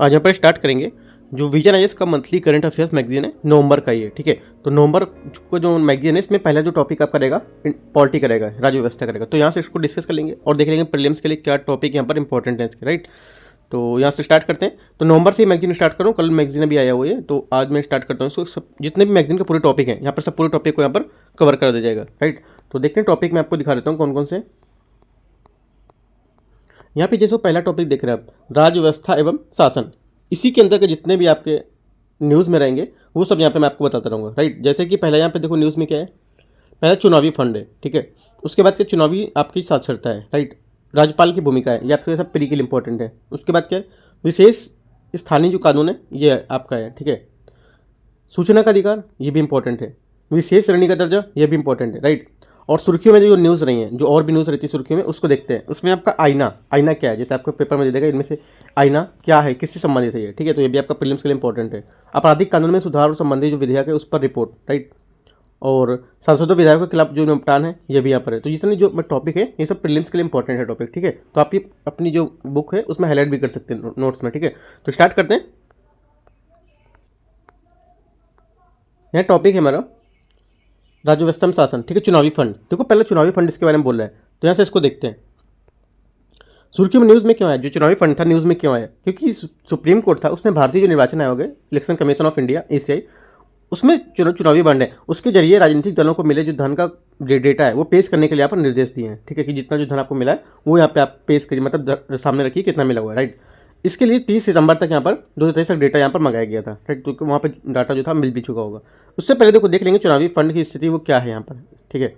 आज यहाँ पर स्टार्ट करेंगे। जो विजन आईएएस का मंथली करंट अफेयर्स मैगजीन है, नवंबर का ये, ठीक है। तो नवंबर को जो मैगजीन है, इसमें पहला जो टॉपिक आपका रहेगा पॉलिटी का रहेगा, राज्य व्यवस्था करेगा। तो यहाँ से इसको डिस्कस कर लेंगे और देख लेंगे प्रीलिम्स के लिए क्या टॉपिक यहाँ पर इंपॉर्टेंट है इसके, राइट। तो यहाँ से स्टार्ट करते हैं। तो नवंबर से मैगजीन स्टार्ट करूँ, कल मैगजीन अभी आया हुआ है, तो आज मैं स्टार्ट करता हूँ इसको। सब जितने भी मैगजीन के पूरे टॉपिक हैं यहाँ पर, सब पूरे टॉपिक को यहाँ पर कवर कर दिया जाएगा, राइट। तो देखते हैं टॉपिक मैं आपको दिखा देता हूँ कौन कौन से। यहाँ पे जैसे पहला टॉपिक देख रहे हैं आप, राज्य व्यवस्था एवं शासन। इसी के अंदर के जितने भी आपके न्यूज़ में रहेंगे वो सब यहाँ पे मैं आपको बताता रहूँगा, राइट। जैसे कि पहला यहाँ पे देखो न्यूज़ में क्या है, पहला चुनावी फंड है, ठीक है। उसके बाद क्या, चुनावी आपकी साक्षरता है, राइट। राज्यपाल की भूमिका है, ये आपके सब प्री के लिए इंपॉर्टेंट है। उसके बाद क्या है, विशेष स्थानीय जो कानून है ये आपका है, ठीक है। सूचना का अधिकार, ये भी इंपॉर्टेंट है। विशेष श्रेणी का दर्जा, ये भी इंपॉर्टेंट है, राइट। और सुर्खियों में जो न्यूज़ रही है, जो और भी न्यूज़ रहती है सुर्खियों में, उसको देखते हैं। उसमें आपका आईना क्या है, जैसे आपको पेपर में दे देगा, इनमें से आईना क्या है, किससे संबंधित है ये, ठीक है। तो ये भी आपका प्रीलिम्स के लिए इंपॉर्टेंट है। आपराधिक कानून में सुधार और संबंधित जो विधेयक है उस पर रिपोर्ट, राइट। और सांसदों विधायकों के खिलाफ जो निपटान है ये भी यहाँ पर है। तो जितने जो टॉपिक है ये सब प्रीलिम्स के लिए इंपॉर्टेंट है टॉपिक, ठीक है। तो आप ये अपनी जो बुक है उसमें हाईलाइट भी कर सकते हैं नोट्स में, ठीक है। तो स्टार्ट करते हैं। यहाँ टॉपिक है हमारा राज्य व्यवस्था में शासन, ठीक है। चुनावी फंड, देखो पहले चुनावी फंड इसके बारे में बोल रहा है, तो यहाँ से इसको देखते हैं। सुर्खी में न्यूज़ में क्यों आया, जो चुनावी फंड था न्यूज़ में क्यों आया, क्योंकि सुप्रीम कोर्ट था, उसने भारतीय जो निर्वाचन आयोग है, election commission of India ACI, उसमें चुनावी बॉन्ड है, उसके जरिए राजनीतिक दलों को मिले जो धन का डेटा है वो पेश करने के लिए यहाँ पर निर्देश दिए हैं, ठीक है। कि जितना जो धन आपको मिला है वो यहाँ पे आप पेश करिए, मतलब सामने रखिए कितना मिला हुआ है, राइट। इसके लिए 30 सितंबर तक यहाँ पर 2023 तक डेटा यहाँ पर मंगाया गया था, राइट। तो वहाँ पर डाटा जो था मिल भी चुका होगा। उससे पहले देखो देख लेंगे चुनावी फंड की स्थिति वो क्या है यहाँ पर, ठीक है।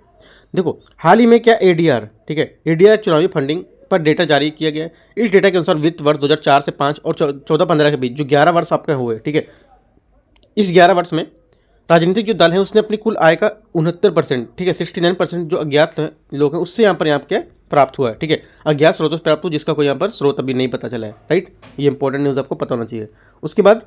देखो हाल ही में क्या ADR, ठीक है, ADR चुनावी फंडिंग पर डेटा जारी किया गया है। इस डेटा के अनुसार वित्त वर्ष 2004 से 5 और 14-15 के बीच जो 11 वर्ष आपके हुए, ठीक है, इस 11 वर्ष में राजनीतिक जो दल है उसने अपनी कुल आय का 69%, ठीक है, 69% जो अज्ञात लोग हैं उससे यहाँ पर क्या प्राप्त हुआ है, ठीक है। अज्ञात स्रोतों से प्राप्त हुआ, जिसका कोई यहाँ पर स्रोत अभी नहीं पता चला है, राइट। ये इंपॉर्टेंट न्यूज़ आपको पता होना चाहिए। उसके बाद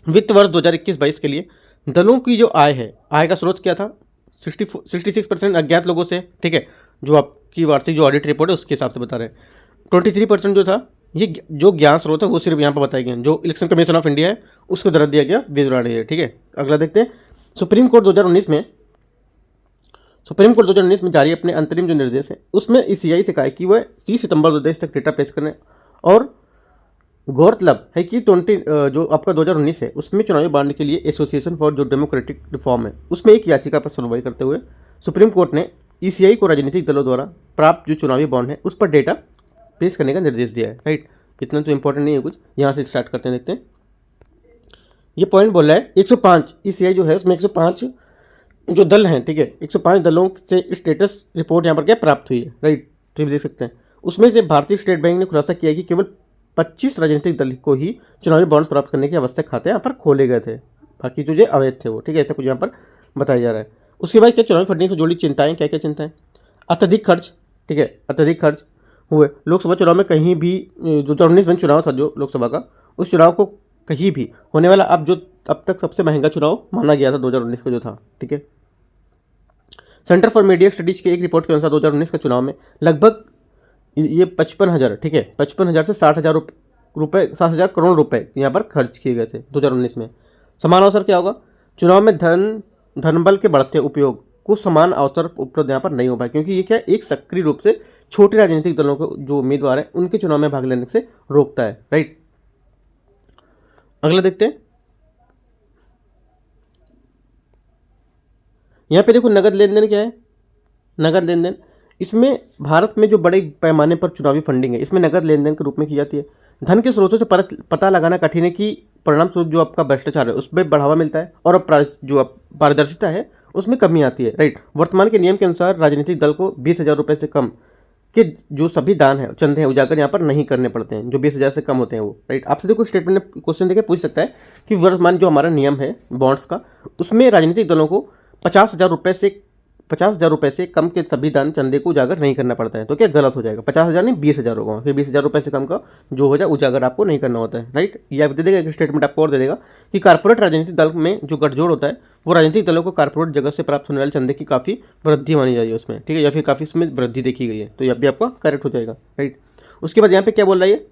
वित्त वर्ष 2021-22 के लिए दलों की जो आय है, आय का स्रोत क्या था, 66% अज्ञात लोगों से, ठीक है। जो आपकी वार्षिक जो ऑडिट रिपोर्ट है उसके हिसाब से बता रहे हैं। 23% जो था ये जो ज्ञान स्रोत है वो सिर्फ यहाँ पर बताए गए, जो इलेक्शन कमीशन ऑफ इंडिया है उसको दर्ज दिया गया विवरण है, ठीक है। अगला देखते हैं। सुप्रीम कोर्ट 2019 में जारी अपने अंतरिम जो निर्देश है उसमें ECI से कहा है कि वह 30 सितंबर 2023 तक डेटा पेश करने। और गौरतलब है कि जो आपका 2019 है उसमें चुनावी बॉन्ड के लिए एसोसिएशन फॉर जो डेमोक्रेटिक रिफॉर्म है उसमें एक याचिका पर सुनवाई करते हुए सुप्रीम कोर्ट ने ECI को राजनीतिक दलों द्वारा प्राप्त जो चुनावी बॉन्ड है उस पर डेटा पेश करने का निर्देश दिया है, राइट। इतना तो इंपॉर्टेंट नहीं है कुछ। यहाँ से स्टार्ट करते हैं, देखते हैं। ये पॉइंट बोल रहा है 105 ECI जो है उसमें 105 जो दल हैं, ठीक है, 105 दलों से स्टेटस रिपोर्ट यहाँ पर क्या प्राप्त हुई है, राइट। तो ये देख सकते हैं। उसमें से भारतीय स्टेट बैंक ने खुलासा किया कि केवल 25 राजनीतिक दल को ही चुनावी बॉन्ड्स प्राप्त करने के आवश्यक खाते यहाँ पर खोले गए थे, बाकी जो अवैध थे वो, ठीक है, ऐसा कुछ यहाँ पर बताया जा रहा है। उसके बाद क्या, चुनावी फंडिंग से जुड़ी चिंताएं, क्या क्या चिंताएं, अत्यधिक खर्च, ठीक है, अत्यधिक खर्च हुए। लोकसभा चुनाव में कहीं भी जो 2019 में चुनाव था जो लोकसभा का, उस चुनाव को कहीं भी होने वाला अब तक सबसे महंगा चुनाव माना गया था 2019 का जो था, ठीक है। सेंटर फॉर मीडिया स्टडीज की एक रिपोर्ट के अनुसार 2019 का चुनाव में लगभग ये 55,000, ठीक है, 55,000 से 60,000 करोड़ रुपए यहाँ पर खर्च किए गए थे 2019 में। समान अवसर क्या होगा, चुनाव में धनबल के बढ़ते उपयोग को समान अवसर उपलब्ध यहाँ पर नहीं हो पाए, क्योंकि ये क्या एक सक्रिय रूप से छोटे राजनीतिक दलों को जो उम्मीदवार हैं उनके चुनाव में भाग लेने से रोकता है, राइट। अगला देखते हैं। यहाँ पे देखो नगद लेन देन क्या है, नगद लेन देन, इसमें भारत में जो बड़े पैमाने पर चुनावी फंडिंग है इसमें नगद लेन देन के रूप में की जाती है। धन के स्रोतों से पता लगाना कठिन है कि परिणाम स्वरूप जो आपका भ्रष्टाचार है उसमें बढ़ावा मिलता है और जो पारदर्शिता है उसमें कमी आती है, राइट। वर्तमान के नियम के अनुसार राजनीतिक दल को 20,000 रुपये से कम कि जो सभी दान है चंदे हैं उजागर यहाँ पर नहीं करने पड़ते हैं, जो 20,000 से कम होते हैं वो, राइट। आपसे देखो स्टेटमेंट में क्वेश्चन देके पूछ सकता है कि वर्तमान जो हमारा नियम है बॉन्ड्स का उसमें राजनीतिक दलों को 50,000 रुपये से कम के सभी दान चंदे को उजागर नहीं करना पड़ता है। तो क्या गलत हो जाएगा, 50,000 नहीं 20,000 होगा, फिर 20,000 रुपये से कम का जो हो जाए उजागर आपको नहीं करना होता है, राइट। ये आप दे देगा, एक स्टेटमेंट आपको और दे देगा कि कारपोरेट राजनीतिक दल में जो गठजोड़ होता है वो राजनीतिक दलों को कारपोरेट जगत से प्राप्त होने वाले चंदे की काफ़ी वृद्धि मानी जाएगी उसमें, ठीक है, या फिर काफ़ी उसमें वृद्धि देखी गई है, तो यह भी आपका करेक्ट हो जाएगा, राइट। उसके बाद यहाँ पे क्या बोल रहा है,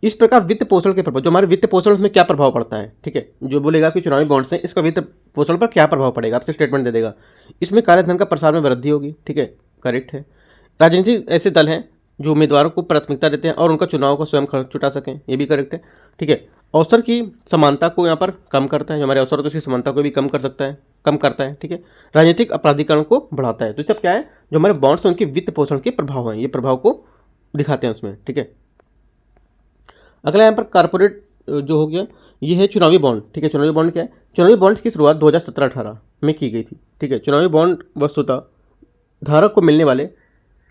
इस प्रकार वित्त पोषण के प्रभाव, जो हमारे वित्त पोषण उसमें क्या प्रभाव पड़ता है, ठीक है, जो बोलेगा कि चुनावी बॉन्ड्स हैं इसका वित्त पोषण पर क्या प्रभाव पड़ेगा, आपसे स्टेटमेंट दे देगा। इसमें काले धन का प्रसार में वृद्धि होगी, ठीक है, करेक्ट है। राजनीतिक ऐसे दल हैं जो उम्मीदवारों को प्राथमिकता देते हैं और उनका चुनाव का स्वयं खर्च जुटा सकें, ये भी करेक्ट है, ठीक है। अवसर की समानता को यहाँ पर कम करता है, जो हमारे अवसर तो इसकी समानता को भी कम करता है, ठीक है। राजनीतिक अपराधीकरण को बढ़ाता है। तो सब क्या है, जो हमारे बॉन्ड्स हैं उनके वित्त पोषण के प्रभाव हैं, ये प्रभाव को दिखाते हैं उसमें, ठीक है। अगला यहाँ पर कारपोरेट जो हो गया, ये है चुनावी बॉन्ड, ठीक है। चुनावी बॉन्ड क्या है, चुनावी बॉन्ड्स की शुरुआत 2017-18 में की गई थी, ठीक है। चुनावी बॉन्ड वस्तुतः धारक को मिलने वाले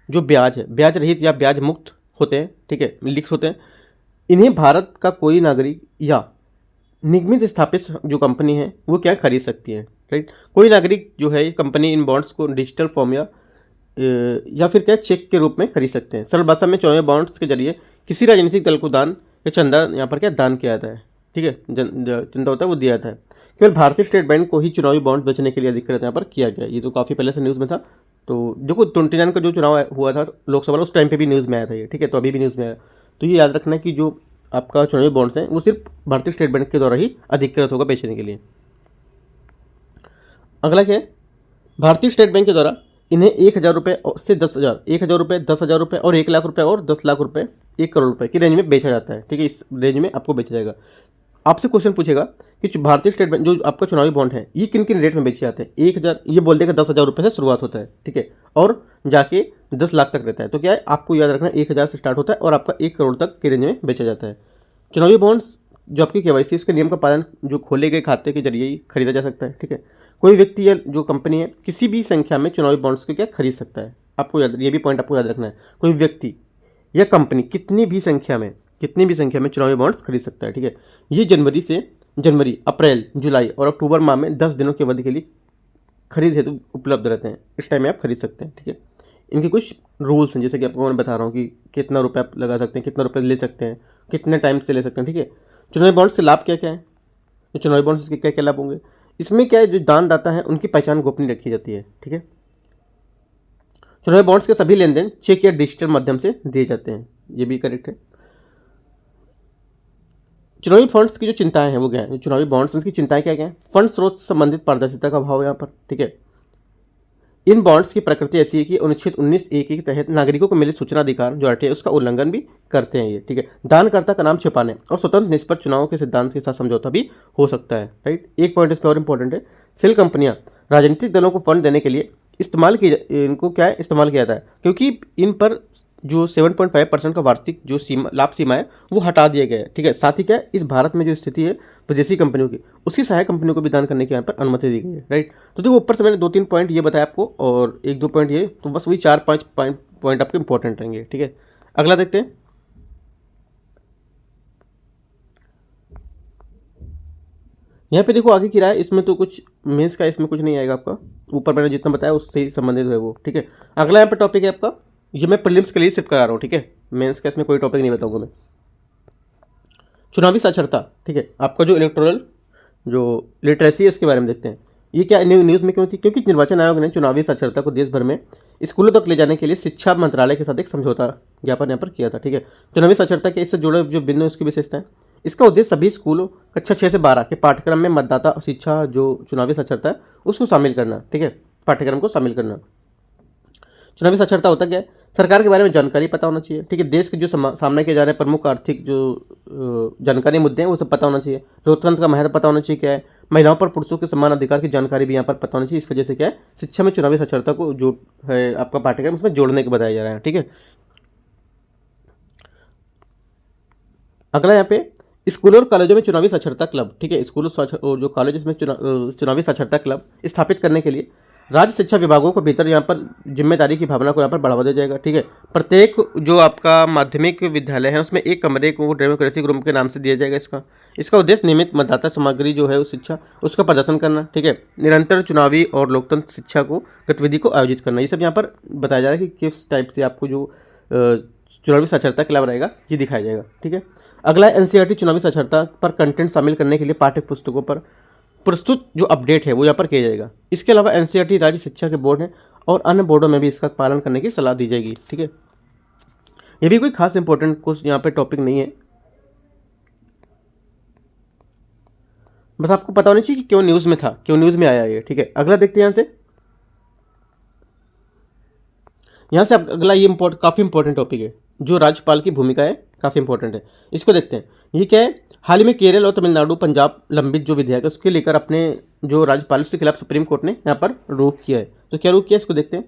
जो ब्याज है, ब्याज रहित या ब्याज मुक्त होते हैं, ठीक है, लिक्स होते हैं। इन्हें भारत का कोई नागरिक या निगमित स्थापित जो कंपनी है वो क्या खरीद सकती है, राइट। कोई नागरिक जो है कंपनी इन बॉन्ड्स को डिजिटल फॉर्म या फिर क्या चेक के रूप में खरीद सकते हैं। सरल भाषा में चुनावी बॉन्ड्स के जरिए किसी राजनीतिक दल को दान या चंदा यहाँ पर क्या दान किया जाता है, ठीक है, चंदा होता है वो दिया जाता है। केवल भारतीय स्टेट बैंक को ही चुनावी बॉन्ड बेचने के लिए अधिकृत यहाँ पर किया गया। ये तो काफ़ी पहले से न्यूज़ में था। तो जो 29 का जो चुनाव हुआ था लोकसभा, उस टाइम पे भी न्यूज़ में आया था ये, ठीक है, तो अभी भी न्यूज़ में आया। तो ये याद रखना कि जो आपका चुनावी बॉन्ड्स हैं वो सिर्फ भारतीय स्टेट बैंक के द्वारा ही अधिकृत होगा बेचने के लिए। अगला क्या है, भारतीय स्टेट बैंक के द्वारा इन्हें 1,000 रुपये से 10,000, 1,000 रुपये, 10,000 रुपये और 1 लाख रुपये और 10 लाख रुपये, 1 करोड़ रुपये की रेंज में बेचा जाता है, ठीक है। इस रेंज में आपको बेचा जाएगा। आपसे क्वेश्चन पूछेगा कि भारतीय स्टेट बैंक जो आपका चुनावी बॉन्ड है ये किन किन रेट में बेचे जाते हैं। 1,000 ये बोल देगा 10,000 रुपये से शुरुआत होता है, ठीक है, और जाके 10 लाख तक रहता है। तो क्या है, आपको याद रखना 1,000 से स्टार्ट होता है और आपका 1 करोड़ तक की रेंज में बेचा जाता है। चुनावी बॉन्ड्स जो आपकी KYC उसके नियम का पालन जो खोले गए खाते के जरिए ही खरीदा जा सकता है, ठीक है। कोई व्यक्ति या जो कंपनी है किसी भी संख्या में चुनावी बॉन्ड्स को क्या खरीद सकता है। आपको याद, ये भी पॉइंट आपको याद रखना है, कोई व्यक्ति या कंपनी कितनी भी संख्या में चुनावी बॉन्ड्स खरीद सकता है, ठीक है। ये जनवरी, अप्रैल, जुलाई और अक्टूबर माह में 10 दिनों की अवधि के लिए खरीद हेतु उपलब्ध रहते हैं। इस टाइम में आप खरीद सकते हैं, ठीक है। इनके कुछ रूल्स हैं, जैसे कि आपको मैं बता रहा हूँ कि कितना रुपये आप लगा सकते हैं, कितना रुपये ले सकते हैं, कितने टाइम से ले सकते हैं, ठीक है। चुनावी बॉन्ड से लाभ क्या क्या है, तो चुनावी बॉन्ड से क्या क्या लाभ होंगे। इसमें क्या है, जो दानदाता है उनकी पहचान गोपनीय रखी जाती है, ठीक है। चुनावी बॉन्ड्स के सभी लेन देन चेक या डिजिटल माध्यम से दिए जाते हैं, ये भी करेक्ट है। चुनावी फंड्स की जो चिंताएं हैं वो क्या है, चुनावी बॉन्ड्स की चिंताएं क्या क्या है। फंड स्रोत से संबंधित पारदर्शिता का अभाव है यहाँ पर, ठीक है। इन बॉन्ड्स की प्रकृति ऐसी है कि अनुच्छेद 19(a) के तहत नागरिकों को मिले सूचना अधिकार जो RTI उसका उल्लंघन भी करते हैं ये, ठीक है। दानकर्ता का नाम छिपाने और स्वतंत्र निष्पक्ष चुनावों के सिद्धांत के साथ समझौता भी हो सकता है, राइट। एक पॉइंट इस पर और इंपॉर्टेंट है, सेल कंपनियां राजनीतिक दलों को फंड देने के लिए इस्तेमाल किया जाता है, क्योंकि इन पर जो 7.5% का वार्षिक जो लाभ सीमा है वो हटा दिया गया है, ठीक है। साथ ही क्या है, इस भारत में जो स्थिति है विदेशी कंपनियों की, उसकी सहायक कंपनियों को भी दान करने की यहाँ पर अनुमति दी गई है, राइट। तो देखो ऊपर से मैंने 2-3 पॉइंट ये बताया आपको और 1-2 पॉइंट ये, तो बस वही 4-5 पॉइंट आपके इंपॉर्टेंट रहेंगे, ठीक है। अगला देखते हैं। यहाँ पे देखो आगे की राय, इसमें तो कुछ मेंस का इसमें कुछ नहीं आएगा आपका, ऊपर मैंने जितना बताया उससे ही संबंधित है वो, ठीक है। अगला यहाँ पर टॉपिक है आपका, ये मैं प्रीलिम्स के लिए सिर्फ करा रहा हूँ, ठीक है, मेंस का इसमें कोई टॉपिक नहीं बताऊंगा मैं। चुनावी साक्षरता, ठीक है, आपका जो इलेक्टोरल जो लिटरेसी है इसके बारे में देखते हैं। ये क्या न्यूज़ में क्यों थी, क्योंकि निर्वाचन आयोग ने चुनावी साक्षरता को देश भर में स्कूलों तक ले जाने के लिए शिक्षा मंत्रालय के साथ एक समझौता ज्ञापन यहाँ पर किया था, ठीक है। चुनावी साक्षरता के इससे जुड़े जो बिंदु इसकी विशेषता है, इसका उद्देश्य सभी स्कूलों कक्षा 6 से 12 के पाठ्यक्रम में मतदाता शिक्षा जो चुनावी साक्षरता है उसको शामिल करना, ठीक है, पाठ्यक्रम को शामिल करना। चुनावी साक्षरता होता क्या है, सरकार के बारे में जानकारी पता होना चाहिए, ठीक है। देश के जो सामने किए जा रहे प्रमुख आर्थिक जो जानकारी मुद्दे हैं वो सब पता होना चाहिए। लोकतंत्र का महत्व पता होना चाहिए क्या है, महिलाओं पर पुरुषों के समान अधिकार की जानकारी भी यहाँ पर पता होना चाहिए। इस वजह से क्या है, शिक्षा में चुनावी साक्षरता को जो है आपका पाठ्यक्रम उसमें जोड़ने के बताया जा रहा है, ठीक है। अगला यहाँ पे स्कूलों और कॉलेजों में चुनावी साक्षरता क्लब, ठीक है, स्कूलों जो कॉलेज में चुनावी साक्षरता क्लब स्थापित करने के लिए राज्य शिक्षा विभागों को भीतर यहाँ पर जिम्मेदारी की भावना को यहाँ पर बढ़ावा दिया जाएगा, ठीक है। प्रत्येक जो आपका माध्यमिक विद्यालय है उसमें एक कमरे को डेमोक्रेसी रूम के नाम से दिया जाएगा। इसका उद्देश्य नियमित मतदाता सामग्री जो है उस शिक्षा उसका प्रदर्शन करना, ठीक है। निरंतर चुनावी और लोकतंत्र शिक्षा को गतिविधि को आयोजित करना, ये सब यहाँ पर बताया जा रहा है कि किस टाइप से आपको जो चुनावी साक्षरता क्लब रहेगा ये दिखाया जाएगा, ठीक है। अगला NCERT चुनावी साक्षरता पर कंटेंट शामिल करने के लिए पाठ्य पुस्तकों पर प्रस्तुत जो अपडेट है वो यहाँ पर किया जाएगा। इसके अलावा NCERT राज्य शिक्षा के बोर्ड हैं और अन्य बोर्डों में भी इसका पालन करने की सलाह दी जाएगी, ठीक है। ये भी कोई खास इंपॉर्टेंट कुछ यहाँ पे टॉपिक नहीं है, बस आपको पता होना चाहिए कि क्यों न्यूज़ में था, क्यों न्यूज़ में आया ये, ठीक है। अगला देखते हैं यहाँ से अगला ये काफ़ी इंपॉर्टेंट टॉपिक है, जो राज्यपाल की भूमिका है, काफ़ी इंपॉर्टेंट है। इसको देखते हैं। ये क्या है, हाल ही में केरल और तमिलनाडु पंजाब लंबित जो विधेयक है उसके लेकर अपने जो राज्यपाल के खिलाफ सुप्रीम कोर्ट ने यहाँ पर रोक किया है। तो क्या रोक किया, इसको देखते हैं।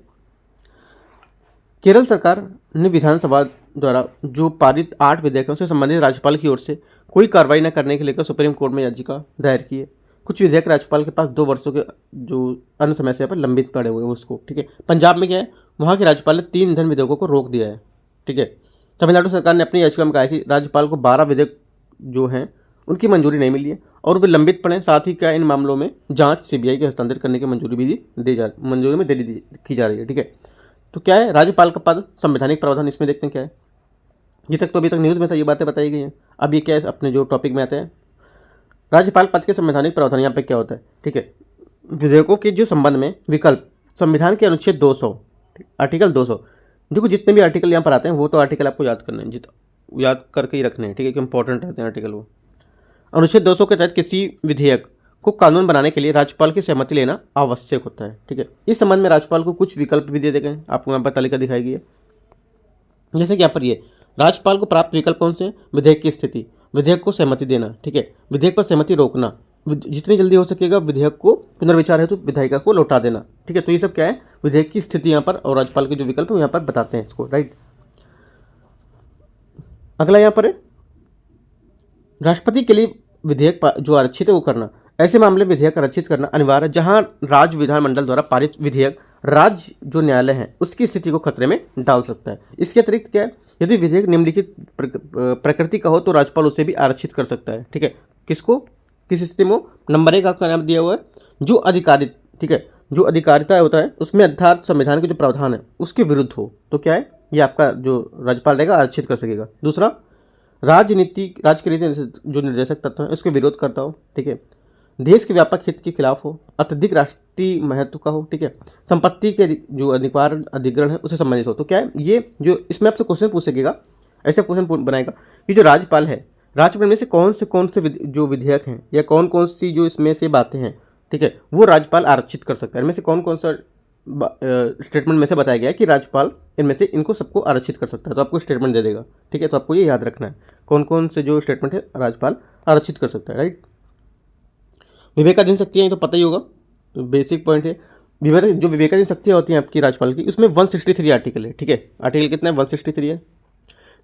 केरल सरकार ने विधानसभा द्वारा जो पारित 8 विधेयकों से संबंधित राज्यपाल की ओर से कोई कार्रवाई न करने के लेकर सुप्रीम कोर्ट में याचिका दायर की है। कुछ विधेयक राज्यपाल के पास 2 वर्षों के जो अन्य समय से यहाँ पर लंबित पड़े हुए हैं उसको, ठीक है। पंजाब में क्या है, वहाँ के राज्यपाल ने 3 ईंधन विधेयकों को रोक दिया है, ठीक है। तमिलनाडु सरकार ने अपनी याचिका में कहा है कि राज्यपाल को 12 विधेयक जो हैं उनकी मंजूरी नहीं मिली है और वे लंबित पड़े। साथ ही क्या इन मामलों में जांच सीबीआई के हस्तांतरित करने की मंजूरी भी मंजूरी में देरी की जा रही है, ठीक है। तो क्या है, राज्यपाल का पद, संवैधानिक प्रावधान, इसमें देखते हैं क्या है। ये तक तो अभी तक न्यूज़ में था, ये बातें बताई गई हैं। अब ये क्या है, अपने जो टॉपिक में आते हैं, राज्यपाल पद के संवैधानिक प्रावधान। यहाँ पे क्या होता है, ठीक है। विधेयकों के जो संबंध में विकल्प संविधान के अनुच्छेद 200, आर्टिकल 200, देखो जितने भी आर्टिकल यहाँ पर आते हैं वो तो आर्टिकल आपको याद करने हैं, याद करके ही रखने हैं, ठीक है, कि इंपॉर्टेंट रहते हैं आर्टिकल वो। अनुच्छेद 200 के तहत किसी विधेयक को कानून बनाने के लिए राज्यपाल की सहमति लेना आवश्यक होता है, ठीक है। इस संबंध में राज्यपाल को कुछ विकल्प भी दे गए, आपको यहाँ पर तालिका दिखाई गई है। जैसे कि यहाँ पर ये राज्यपाल को प्राप्त विकल्प कौन से, विधेयक की स्थिति, विधेयक को सहमति देना, ठीक है, विधेयक पर सहमति रोकना, जितनी जल्दी हो सकेगा विधेयक को पुनर्विचार हेतु विधायिका को लौटा देना, ठीक है। तो ये सब क्या है, विधेयक की स्थिति यहाँ पर और राज्यपाल के जो विकल्प है यहाँ पर बताते हैं इसको, राइट। अगला यहाँ पर है राष्ट्रपति के लिए विधेयक जो आरक्षित है वो करना। ऐसे मामले विधेयक आरक्षित करना अनिवार्य है जहां राज्य विधानमंडल द्वारा पारित विधेयक राज्य जो न्यायालय है उसकी स्थिति को खतरे में डाल सकता है। इसके अतिरिक्त क्या है, यदि विधेयक निम्नलिखित प्रकृति का हो तो राज्यपाल उसे भी आरक्षित कर सकता है, ठीक है। किसको, किस स्थिति में, नंबर 1 आपका नाम दिया हुआ है जो अधिकारित, ठीक है, जो अधिकारिता होता है उसमें अर्थात संविधान के जो प्रावधान है उसके विरुद्ध हो तो क्या है, ये आपका जो राज्यपाल रहेगा आरक्षित कर सकेगा। दूसरा, राजनीति जो निर्देशक तत्व है उसके विरोध करता हो, ठीक है, देश के व्यापक हित के खिलाफ हो, अत्यधिक राष्ट्रीय महत्व का हो, ठीक है, संपत्ति के जो अधिग्रहण है उसे संबंधित हो। तो क्या है, ये जो इसमें आपसे क्वेश्चन पूछ सकेगा, ऐसे क्वेश्चन बनाएगा कि जो राज्यपाल है, राज्यपाल में से कौन से जो विधेयक हैं या कौन सी जो इसमें से बातें हैं, ठीक है, वो राज्यपाल आरक्षित कर सकता है। इनमें से कौन सा स्टेटमेंट में से बताया गया है कि राज्यपाल इनमें से इनको सबको आरक्षित कर सकता है, तो आपको स्टेटमेंट दे देगा, ठीक है। तो आपको ये याद रखना है कौन से जो स्टेटमेंट है राज्यपाल आरक्षित कर सकता है, राइट। विवेकाधीन शक्तियाँ ये तो पता ही होगा, तो बेसिक पॉइंट है। जो विवेकाधीन शक्तियाँ होती हैं आपकी राज्यपाल की, उसमें 163 आर्टिकल है, ठीक है। आर्टिकल कितना है, 163 है।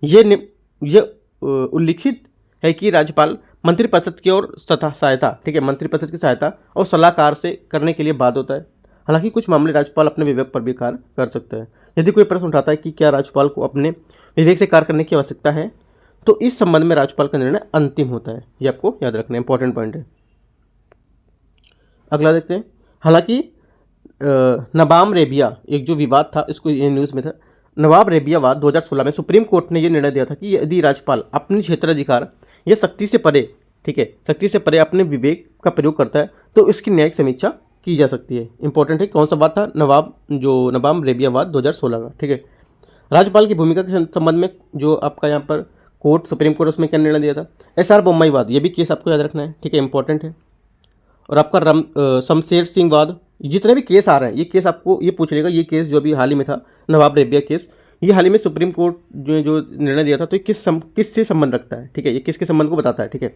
ये उल्लिखित है कि राज्यपाल मंत्रिपरिषद की ओर सहायता, ठीक है, मंत्रिपरिषद की सहायता और सलाहकार से करने के लिए बाध्य होता है। हालांकि कुछ मामले राज्यपाल अपने विवेक पर भी कार्य कर सकता है। यदि कोई प्रश्न उठाता है कि क्या राज्यपाल को अपने विवेक से कार्य करने की आवश्यकता है, तो इस संबंध में राज्यपाल का निर्णय अंतिम होता है। ये आपको याद रखना इंपॉर्टेंट पॉइंट है। अगला देखते हैं। हालांकि नबाम रेबिया एक जो विवाद था, इसको ये न्यूज़ में था, नवाब रेबिया वाद 2016 में सुप्रीम कोर्ट ने यह निर्णय दिया था कि यदि राज्यपाल अपने क्षेत्राधिकार या शक्ति से परे, ठीक है, शक्ति से परे अपने विवेक का प्रयोग करता है तो इसकी न्यायिक समीक्षा की जा सकती है। इंपॉर्टेंट है, कौन सा बात था, नबाम रेबिया वाद 2016 का, ठीक है। राज्यपाल की भूमिका के संबंध में जो आपका यहाँ पर कोर्ट, सुप्रीम कोर्ट, उसमें क्या निर्णय दिया था, SR बोम्मई वाद, ये भी केस आपको याद रखना है, ठीक है, इंपॉर्टेंट है। और आपका शमशेर सिंह वाद, जितने भी केस आ रहे हैं ये केस आपको ये पूछ लेगा। ये केस जो अभी हाल ही में था, नवाब रेबिया केस, ये हाल ही में सुप्रीम कोर्ट जो निर्णय दिया था, तो ये किससे संबंध रखता है, ठीक है, ये किसके संबंध को बताता है, ठीक है।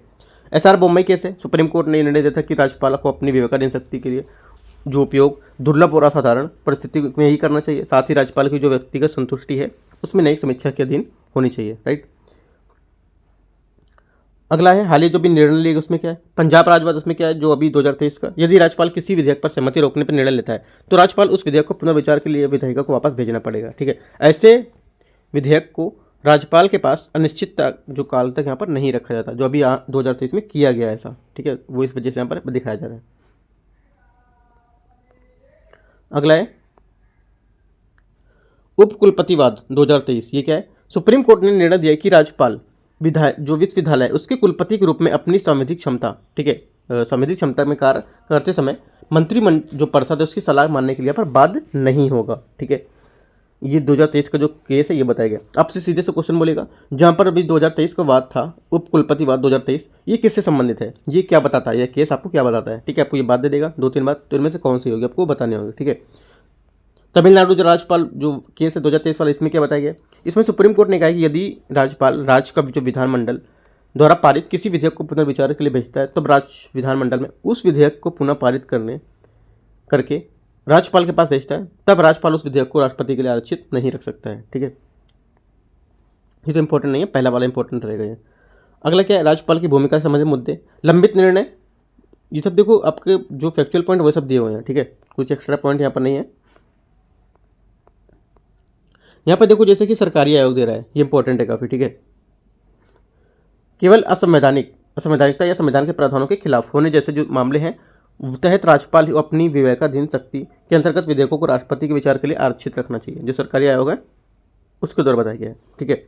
SR बोम्मई केस है, सुप्रीम कोर्ट ने निर्णय दिया था कि राज्यपाल को अपनी विवेकाधीन शक्ति के लिए जो उपयोग दुर्लभ और असाधारण परिस्थिति में ही करना चाहिए। साथ ही राज्यपाल की जो व्यक्तिगत संतुष्टि है उसमें न्यायिक समीक्षा के अधीन होनी चाहिए, राइट। अगला है हाल ही जो भी निर्णय लिया उसमें क्या है, पंजाब राज्यवाद, उसमें क्या है, जो अभी 2023 का, यदि राज्यपाल किसी विधेयक पर सहमति रोकने पर निर्णय लेता है तो राज्यपाल उस विधेयक को पुनर्विचार के लिए विधायिका को वापस भेजना पड़ेगा, ठीक है। ऐसे विधेयक को राज्यपाल के पास अनिश्चित जो काल तक यहाँ पर नहीं रखा जाता, जो अभी 2023 में किया गया ऐसा, ठीक है, वो इस वजह से यहाँ पर दिखाया जा रहा है। अगला है उपकुलपतिवाद 2023। ये क्या है, सुप्रीम कोर्ट ने निर्णय दिया कि राज्यपाल जो विश्वविद्यालय उसके कुलपति के रूप में अपनी संवैधानिक क्षमता, ठीक है, संवैधानिक क्षमता में कार्य करते समय मंत्रिमंडल जो परिषद है उसकी सलाह मानने के लिए पर बाध्य नहीं होगा, ठीक है। ये 2023 का जो केस है ये बताया गया। आपसे सीधे से क्वेश्चन बोलेगा, जहाँ पर अभी 2023 का वाद था, उप कुलपति वाद 2023, ये किससे संबंधित है, ये क्या बताता है, यह केस आपको क्या बताता है। ठीक है, आपको ये बात दे देगा 2-3 बात, तो इनमें से कौन सी होगी आपको बताने होंगे। ठीक है, तमिलनाडु जो राज्यपाल जो केस है 2023 वाला, इसमें क्या बताया गया, इसमें सुप्रीम कोर्ट ने कहा कि यदि राज्यपाल राज्य का जो विधानमंडल द्वारा पारित किसी विधेयक को पुनर्विचार के लिए भेजता है, तब राज्य विधानमंडल में उस विधेयक को पुनः पारित करके राज्यपाल के पास भेजता है, तब राज्यपाल उस विधेयक को राष्ट्रपति के लिए आरक्षित नहीं रख सकता है। ठीक है, ये तो इंपॉर्टेंट नहीं है, पहला वाला इंपॉर्टेंट रहेगा ये। अगला क्या है, राज्यपाल की भूमिका से संबंधित मुद्दे, लंबित निर्णय, ये सब देखो आपके जो फैक्चुअल पॉइंट वो सब दिए हुए हैं। ठीक है, कुछ एक्स्ट्रा पॉइंट यहाँ पर नहीं है। यहाँ पर देखो जैसे कि सरकारी आयोग दे रहा है, ये इंपॉर्टेंट है काफ़ी। ठीक है, केवल असंवैधानिकता या संविधान के प्रावधानों के खिलाफ होने जैसे जो मामले हैं तहत राज्यपाल अपनी विवेकाधीन शक्ति के अंतर्गत विधेयकों को राष्ट्रपति के विचार के लिए आरक्षित रखना चाहिए, जो सरकारी आयोग है उसके द्वारा बताया गया है। ठीक है,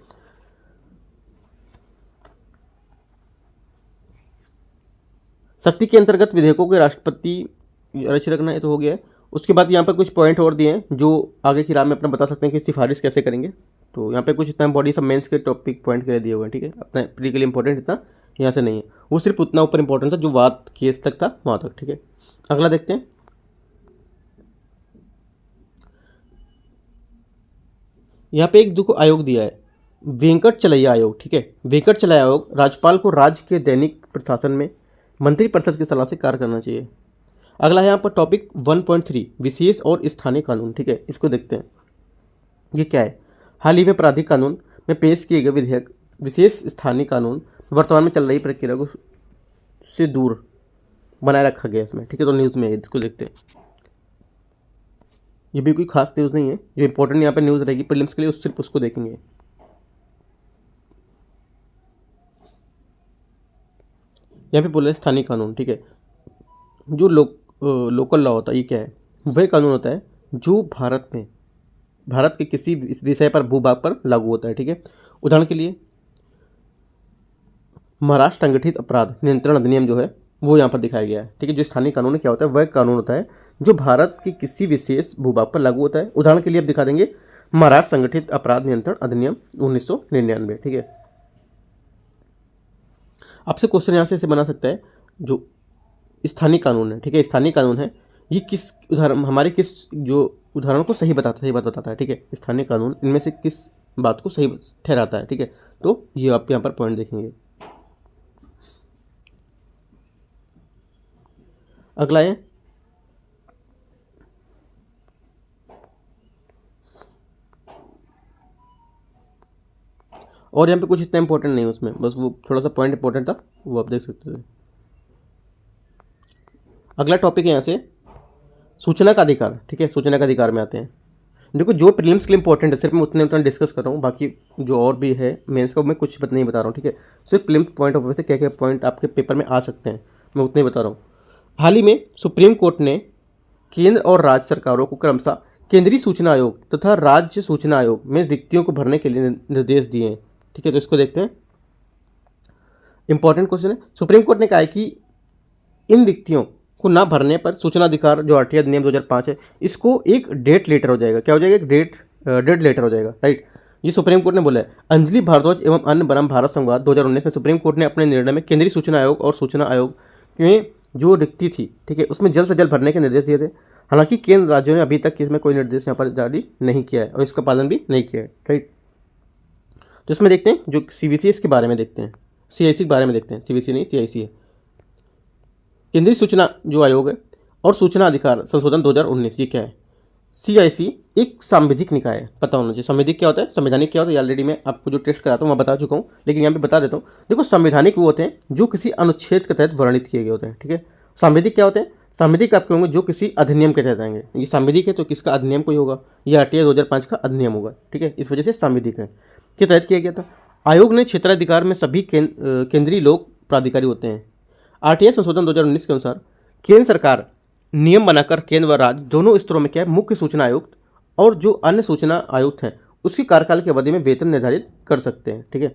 शक्ति के अंतर्गत विधेयकों के राष्ट्रपति आरक्षित रखना, ये तो हो गया है। उसके बाद यहाँ पर कुछ पॉइंट और दिए हैं जो आगे की राह में अपना बता सकते हैं कि सिफारिश कैसे करेंगे। तो यहाँ पे कुछ इतना बॉडी सब मेंस के टॉपिक पॉइंट के लिए दिए हुए हैं। ठीक है, अपने प्री के लिए इंपॉर्टेंट इतना यहाँ से नहीं है, वो सिर्फ उतना ऊपर इंपॉर्टेंट था जो वाद केस तक था वहाँ तक। ठीक है, अगला देखते हैं। यहाँ पे एक देखो आयोग दिया है, वेंकट चलैया आयोग। ठीक है, वेंकट चलैया आयोग राज्यपाल को राज्य के दैनिक प्रशासन में मंत्रिपरिषद की सलाह से कार्य करना चाहिए। अगला है यहाँ पर टॉपिक 1.3 विशेष और स्थानीय कानून। ठीक है, इसको देखते हैं ये क्या है। हाल ही में आपराधिक कानून में पेश किए गए विधेयक विशेष स्थानीय कानून वर्तमान में चल रही प्रक्रिया को से दूर बनाए रखा गया इसमें। ठीक है, तो न्यूज़ में है, इसको देखते हैं। ये भी कोई खास न्यूज़ नहीं है, जो इंपॉर्टेंट यहाँ पर न्यूज़ रहेगी प्रीलिम्स के लिए सिर्फ उसको देखेंगे। यहाँ पे बोला है स्थानीय कानून। ठीक है, जो लोकल लॉ होता है, ये क्या है, वह कानून होता है जो भारत के किसी विषय पर भूभाग पर लागू होता है। ठीक है, उदाहरण के लिए महाराष्ट्र संगठित अपराध नियंत्रण अधिनियम जो है वो यहाँ पर दिखाया गया है। ठीक है, जो स्थानीय कानून क्या होता है, वह कानून होता है जो भारत के किसी विशेष भूभाग पर लागू होता है। उदाहरण के लिए अब दिखा देंगे महाराष्ट्र संगठित अपराध नियंत्रण अधिनियम 1999। ठीक है, आपसे क्वेश्चन यहाँ से ऐसे बना सकता है, जो स्थानीय कानून है, ठीक है, स्थानीय कानून है, ये किस उदाहरण हमारे किस जो उदाहरण को सही बात बताता है। ठीक है, स्थानीय कानून इनमें से किस बात को सही ठहराता है। ठीक है, तो ये आप यहाँ पर पॉइंट देखेंगे। अगला है और यहाँ पे कुछ इतना इंपॉर्टेंट नहीं है उसमें, बस वो थोड़ा सा पॉइंट इंपॉर्टेंट था, वो आप देख सकते थे। अगला टॉपिक है यहाँ से सूचना का अधिकार। ठीक है, सूचना का अधिकार में आते हैं। देखो जो प्रीलिम्स के लिए इंपॉर्टेंट है सिर्फ मैं उतना डिस्कस कर रहा हूँ, बाकी जो और भी है मेंस का मैं कुछ नहीं बता रहा हूँ। ठीक है, सिर्फ प्रीलिम्स पॉइंट ऑफ व्यू से क्या क्या पॉइंट आपके पेपर में आ सकते हैं मैं उतने ही बता रहा हूँ। हाल ही में सुप्रीम कोर्ट ने केंद्र और राज्य सरकारों को क्रमशः केंद्रीय सूचना आयोग तथा राज्य सूचना आयोग में रिक्तियों को भरने के लिए निर्देश दिए हैं। ठीक है, तो इसको देखते हैं। इंपॉर्टेंट क्वेश्चन है, सुप्रीम कोर्ट ने कहा है कि इन रिक्तियों को ना भरने पर सूचना अधिकार जो आरटीआई अधिनियम 2005 है, इसको एक डेट लेटर हो जाएगा। क्या हो जाएगा, एक डेट लेटर हो जाएगा। राइट, ये सुप्रीम कोर्ट ने बोला है। अंजलि भारद्वाज एवं अन्य बनाम भारत संवाद 2019 में सुप्रीम कोर्ट ने अपने निर्णय में केंद्रीय सूचना आयोग और सूचना आयोग में जो रिक्ति थी, ठीक है, उसमें जल्द से जल्द भरने के निर्देश दिए थे। हालांकि केंद्र राज्यों ने अभी तक इसमें कोई निर्देश यहाँ पर जारी नहीं किया है और इसका पालन भी नहीं किया है। राइट, तो इसमें देखते हैं जो सीबीसीएस के बारे में देखते हैं, सीआईसी के बारे में देखते हैं। सीबीसी नहीं, सीआईसी है, केंद्रीय सूचना जो आयोग है और सूचना अधिकार संशोधन 2019। ये क्या है, सीआईसी एक सांविधिक निकाय है, पता होना चाहिए। संवैधानिक क्या होता है, संवैधानिक क्या होता है, ऑलरेडी मैं आपको जो टेस्ट कराता हूँ मैं बता चुका हूँ, लेकिन यहाँ पे बता देता हूँ। देखो संवैधानिक वो होते हैं जो किसी अनुच्छेद के तहत वर्णित किए गए होते हैं। ठीक है, सांविधिक क्या होते हैं, सांविधिक आपके होंगे जो किसी अधिनियम के तहत आएंगे। ये सांविधिक है तो किसका अधिनियम कोई होगा, ये आरटीआई 2005 का अधिनियम होगा। ठीक है, इस वजह से सांविधिक है, के तहत किया गया था। आयोग ने क्षेत्राधिकार में सभी केंद्रीय लोक प्राधिकारी होते हैं। आरटीआई संशोधन 2019 के अनुसार केंद्र सरकार नियम बनाकर केंद्र व राज्य दोनों स्तरों में क्या है, मुख्य सूचना आयुक्त और जो अन्य सूचना आयुक्त हैं उसकी कार्यकाल की अवधि में वेतन निर्धारित कर सकते हैं। ठीक है,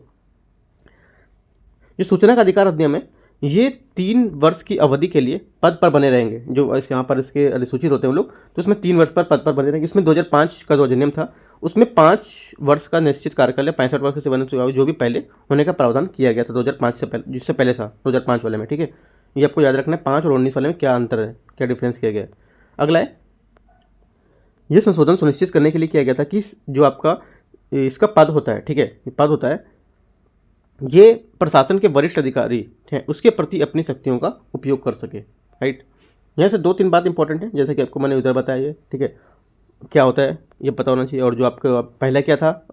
जो सूचना का अधिकार अधिनियम है ये 3 वर्ष की अवधि के लिए पद पर बने रहेंगे। जो यहाँ पर इसके अधिसूचित होते हैं वो लोग, तो उसमें 3 वर्ष पर पद पर बने रहेंगे। इसमें 2005 का जो अधिनियम था उसमें 5 वर्ष का निश्चित कार्यकाल, 65 वर्ष से बने जो भी पहले होने का प्रावधान किया गया था 2005 से पहले, जिससे पहले था 2005 वाले में। ठीक है, ये आपको याद रखना है। 5 और 19 वाले में क्या अंतर है, क्या डिफरेंस किया गया है। अगला है, ये संशोधन सुनिश्चित करने के लिए किया गया था कि जो आपका इसका पद होता है, ठीक है, पद होता है, ये प्रशासन के वरिष्ठ अधिकारी हैं उसके प्रति अपनी शक्तियों का उपयोग कर सके। राइट, यहाँ से 2-3 बात इंपॉर्टेंट है, जैसे कि आपको मैंने उधर बताया है। ठीक है, क्या होता है ये पता होना चाहिए, और जो आपका पहला क्या था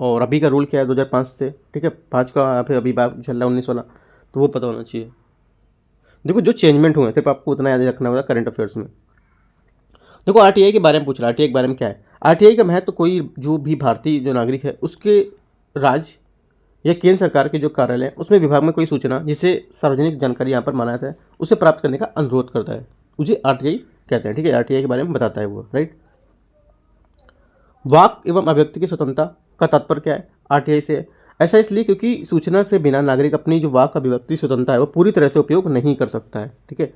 और अभी का रूल क्या है 2005 से। ठीक है, 5 का फिर अभी बात चल रहा है 19 वाला, तो वो पता होना चाहिए। देखो जो चेंजमेंट हुए सिर्फ आपको उतना याद रखना होगा करंट अफेयर्स में। देखो आरटीआई के बारे में पूछ रहा है। आरटीआई के बारे में क्या है, आरटीआई का महत्व कोई जो भी भारतीय जो नागरिक है उसके राज्य या केंद्र सरकार के जो कार्यालय है उसमें विभाग में कोई सूचना जिसे सार्वजनिक जानकारी यहाँ पर माना जाता है उसे प्राप्त करने का अनुरोध करता है, मुझे आरटीआई कहते हैं। ठीक है, आरटीआई के बारे में बताता है वो। राइट, वाक एवं अभिव्यक्ति की स्वतंत्रता का तात्पर्य क्या है आरटीआई से, ऐसा इसलिए क्योंकि सूचना से बिना नागरिक अपनी जो वाक अभिव्यक्ति स्वतंत्रता है वो पूरी तरह से उपयोग नहीं कर सकता है। ठीक है,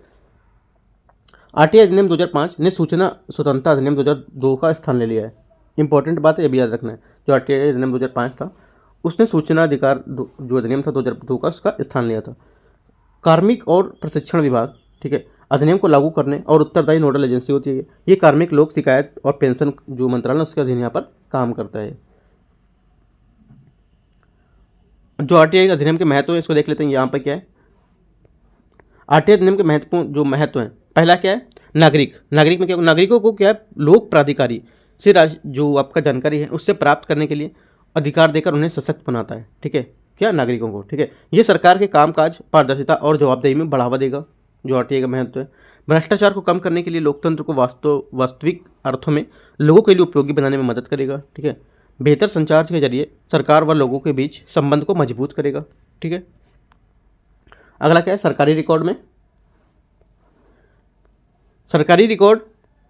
आरटीआई अधिनियम 2005 ने सूचना स्वतंत्रता अधिनियम 2002 का स्थान ले लिया है। इंपॉर्टेंट बात है, ये भी याद रखना है। जो आरटीआई अधिनियम 2005 था उसने सूचना अधिकार जो अधिनियम था 2002 का उसका स्थान लिया था। कार्मिक और प्रशिक्षण विभाग, ठीक है, अधिनियम को लागू करने और उत्तरदायी नोडल एजेंसी होती है। ये कार्मिक लोक शिकायत और पेंशन जो मंत्रालय उसके अधीन यहाँ पर काम करता है। जो आरटीआई अधिनियम के महत्व है इसको देख लेते हैं। यहाँ पर क्या है, आरटीआई अधिनियम के महत्वपूर्ण जो महत्व है, पहला क्या है, नागरिक में क्या, नागरिकों को क्या है, लोक प्राधिकारी से जो आपका जानकारी है उससे प्राप्त करने के लिए अधिकार देकर उन्हें सशक्त बनाता है। ठीक है, क्या नागरिकों को। ठीक है, ये सरकार के कामकाज पारदर्शिता और जवाबदेही में बढ़ावा देगा। जो आरटीआई का महत्व है, भ्रष्टाचार को कम करने के लिए लोकतंत्र को वास्तविक अर्थों में लोगों के लिए उपयोगी बनाने में मदद करेगा। ठीक है, बेहतर संचार के जरिए सरकार व लोगों के बीच संबंध को मजबूत करेगा। ठीक है, अगला क्या है, सरकारी रिकॉर्ड में, सरकारी रिकॉर्ड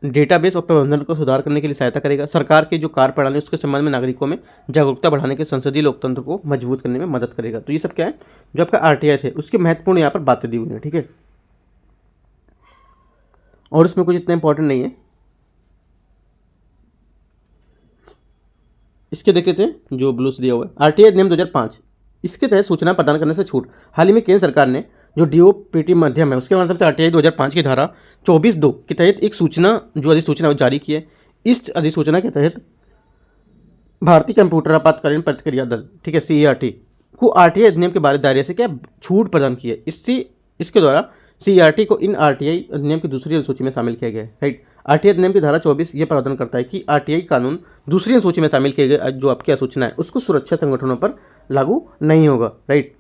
डेटाबेस और प्रबंधन को सुधार करने के लिए सहायता करेगा। सरकार की जो कार्य प्रणाली उसके संबंध में नागरिकों में जागरूकता बढ़ाने के संसदीय लोकतंत्र को मजबूत करने में मदद करेगा। तो ये सब क्या है जो आपका आरटीआई है उसके महत्वपूर्ण यहाँ पर बातें दी हुई हैं। ठीक है, और इसमें कुछ इतना इंपॉर्टेंट नहीं है। इसके देख लेते हैं जो ब्लू से दिया हुआ है, आरटीआई अधिनियम 2005, इसके तहत सूचना प्रदान करने से छूट। हाल ही में केंद्र सरकार ने जो डीओपीटी माध्यम है उसके माध्यम से आरटीआई 2005 की धारा 24(2) के तहत एक सूचना जो अधिसूचना जारी की है। इस अधिसूचना के तहत भारतीय कंप्यूटर आपातकालीन प्रतिक्रिया दल, ठीक है, सीईआरटी को आरटीआई अधिनियम के बारे दायरे से क्या छूट प्रदान की है। इसके द्वारा सीईआरटी को इन आरटीआई अधिनियम की दूसरी अनुसूची में शामिल किया गया है। राइट, आरटीआई अधिनियम की धारा 24 ये प्रावधान करता है कि आरटीआई कानून दूसरी अनुसूची में शामिल किए गए जो आपकी सूचना है उसको सुरक्षा संगठनों पर लागू नहीं होगा। राइट,